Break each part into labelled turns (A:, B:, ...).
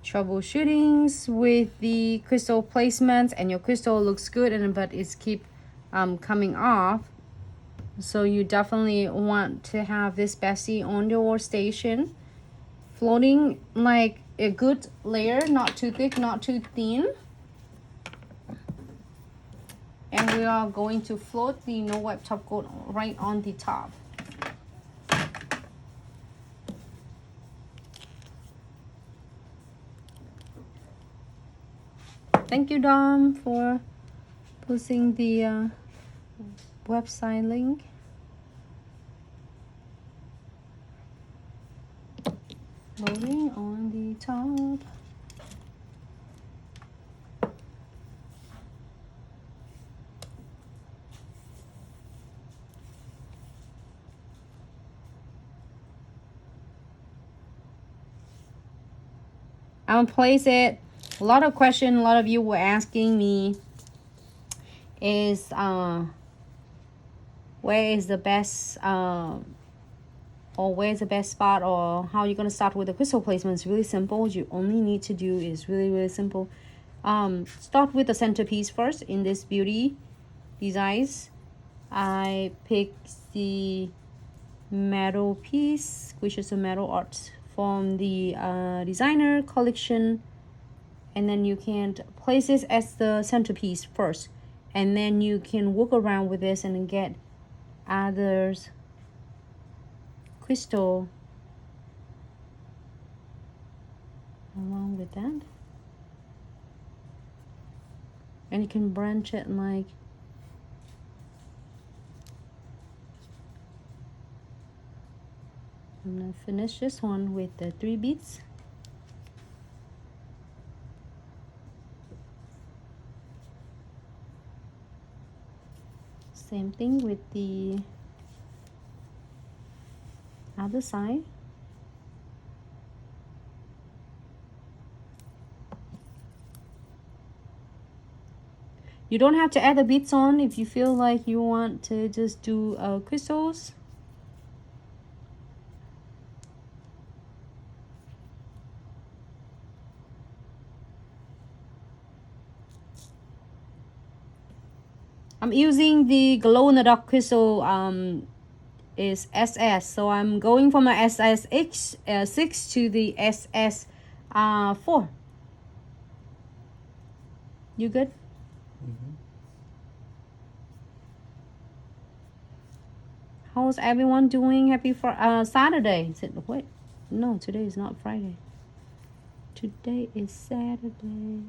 A: troubleshootings with the crystal placements and your crystal looks good but it's keep coming off, so you definitely want to have this bestie on your station, floating like a good layer, not too thick, not too thin. And we are going to float the no wipe top coat right on the top. Thank you, Dom, for posting the website link. Loading on the top. I'm gonna place it. A lot of questions, a lot of you were asking me is where is the best or where's the best spot, or how you're gonna start with the crystal placement. It's really simple. What you only need to do is really simple. Start with the centerpiece first. In this beauty designs, I picked the metal piece, which is a metal art from the designer collection, and then you can place this as the centerpiece first, and then you can work around with this and get others crystal along with that, and you can branch it like I'm gonna finish this one with the 3 beads. Same thing with the other side. You don't have to add the beads on if you feel like you want to just do crystals. I'm using the glow in the dark crystal is SS, so I'm going from my SS6 to the SS4. You good? How's everyone doing? Happy for Saturday. Is it, what? No, today is not Friday. Today is Saturday.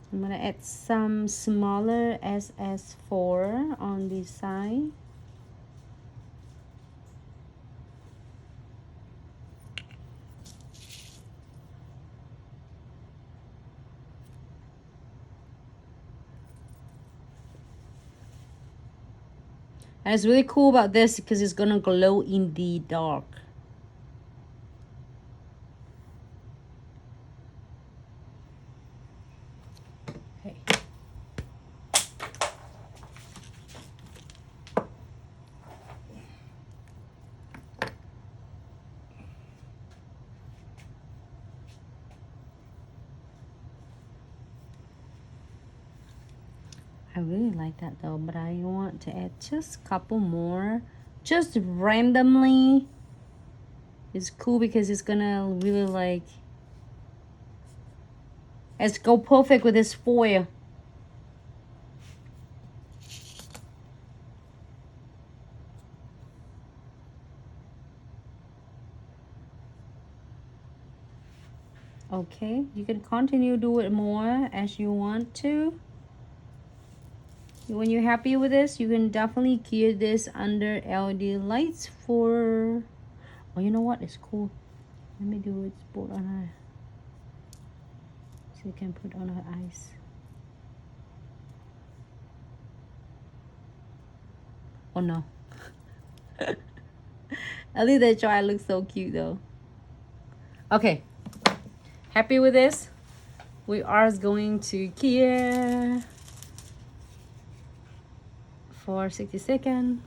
A: I'm gonna add some smaller SS4 on this side. And it's really cool about this because it's gonna glow in the dark. I really like that though, but I want to add just a couple more, just randomly. It's cool because it's gonna really like, it's go perfect with this foil. Okay, you can continue do it more as you want to. When you're happy with this, you can definitely gear this under LED lights for, oh, you know what, it's cool. Let me do it, put on her, so you can put on her eyes. Oh no. At least they try. It looks so cute though. Okay, happy with this? We are going to cure for 60 seconds.